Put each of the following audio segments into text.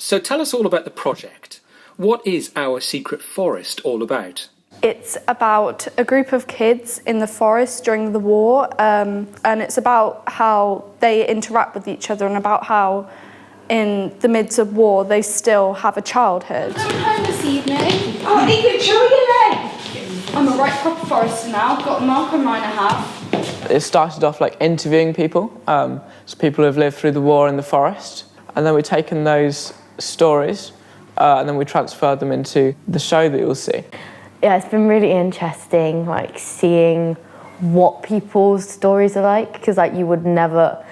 So tell us all about the project. What is Our Secret Forest all about? It's about a group of kids in the forest during the war, and it's about how they interact with each other and about how in the midst of war they still have a childhood. Coming home this evening. Oh, Ingrid, show me your leg. I'm a right proper forester now. I've got a mark on mine, I have. It started off like interviewing people, so people who have lived through the war in the forest, and then we've taken those stories and then we transferred them into the show that you'll see. Yeah, it's been really interesting, like seeing what people's stories are like, because like you could never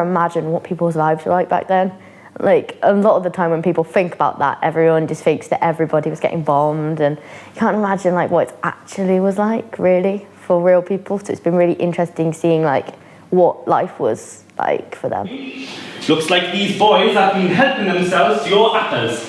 imagine what people's lives were like back then. Like a lot of the time when people think about that, everyone just thinks that everybody was getting bombed, and you can't imagine like what it actually was like really for real people. So it's been really interesting seeing like what life was like for them. Looks like these boys have been helping themselves to your apples.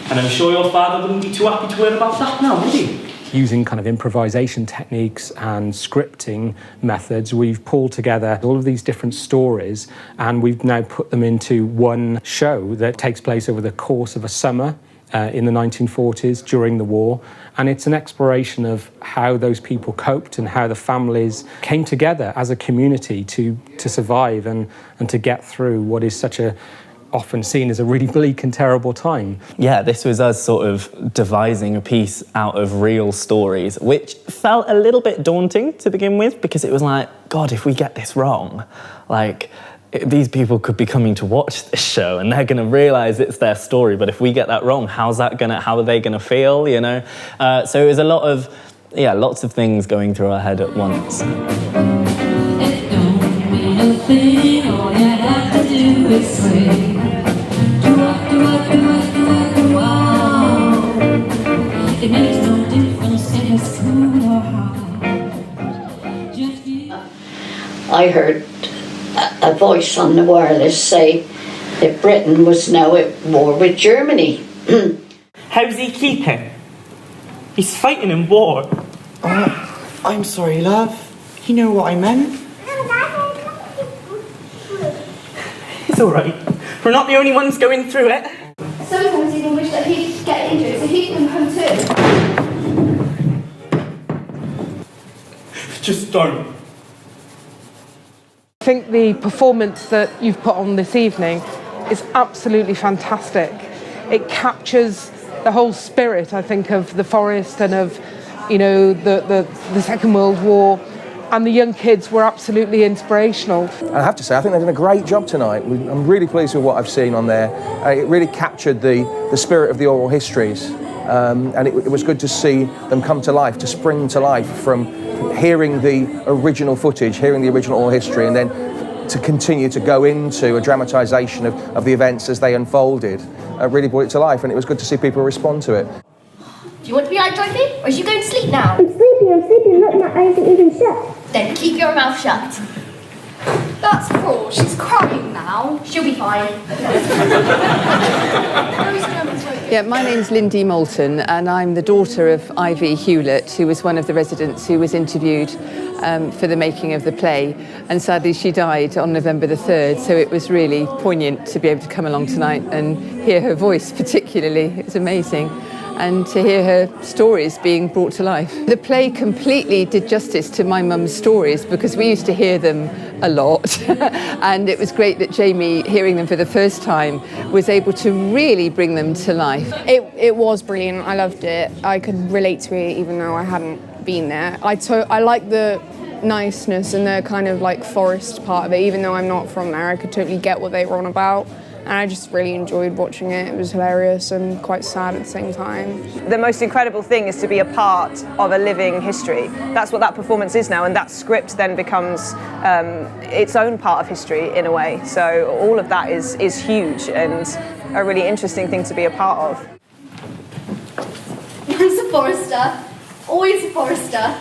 And I'm sure your father wouldn't be too happy to hear about that now, would he? Using kind of improvisation techniques and scripting methods, we've pulled together all of these different stories and we've now put them into one show that takes place over the course of a summer in the 1940s during the war. And it's an exploration of how those people coped and how the families came together as a community to survive and to get through what is such a often seen as a really bleak and terrible time. Yeah, this was us sort of devising a piece out of real stories, which felt a little bit daunting to begin with, because it was like, God, if we get this wrong, like, these people could be coming to watch this show and they're going to realise it's their story, but if we get that wrong, how are they going to feel, you know? So it was a lot of, lots of things going through our head at once. I heard a voice on the wireless say that Britain was now at war with Germany. How's he keeping? He's fighting in war. Oh, I'm sorry, love. You know what I meant. It's all right. We're not the only ones going through it. Sometimes even wish that he'd get injured so he can come too. Just don't. I think the performance that you've put on this evening is absolutely fantastic. It captures the whole spirit, I think, of the forest and of, you know, the Second World War. And the young kids were absolutely inspirational. I have to say, I think they've done a great job tonight. I'm really pleased with what I've seen on there. It really captured the spirit of the oral histories. And it was good to see them come to life, to spring to life from hearing the original footage, hearing the original oral history, and then to continue to go into a dramatisation of the events as they unfolded. Really brought it to life, and it was good to see people respond to it. Do you want to be like Dorothy, or are you going to sleep now? I'm sleeping, look, my eyes are even shut. Then keep your mouth shut. That's cruel, she's crying now. She'll be fine. Yeah, my name's Lindy Moulton and I'm the daughter of Ivy Hewlett, who was one of the residents who was interviewed for the making of the play. And sadly she died on November the 3rd, so it was really poignant to be able to come along tonight and hear her voice particularly. It's amazing. And to hear her stories being brought to life. The play completely did justice to my mum's stories because we used to hear them a lot and it was great that Jamie, hearing them for the first time, was able to really bring them to life. It was brilliant, I loved it. I could relate to it even though I hadn't been there. I like the niceness and the kind of like forest part of it, even though I'm not from there, I could totally get what they were on about. And I just really enjoyed watching it. It was hilarious and quite sad at the same time. The most incredible thing is to be a part of a living history. That's what that performance is now, and that script then becomes its own part of history in a way. So all of that is huge and a really interesting thing to be a part of. Once a forester, always a forester.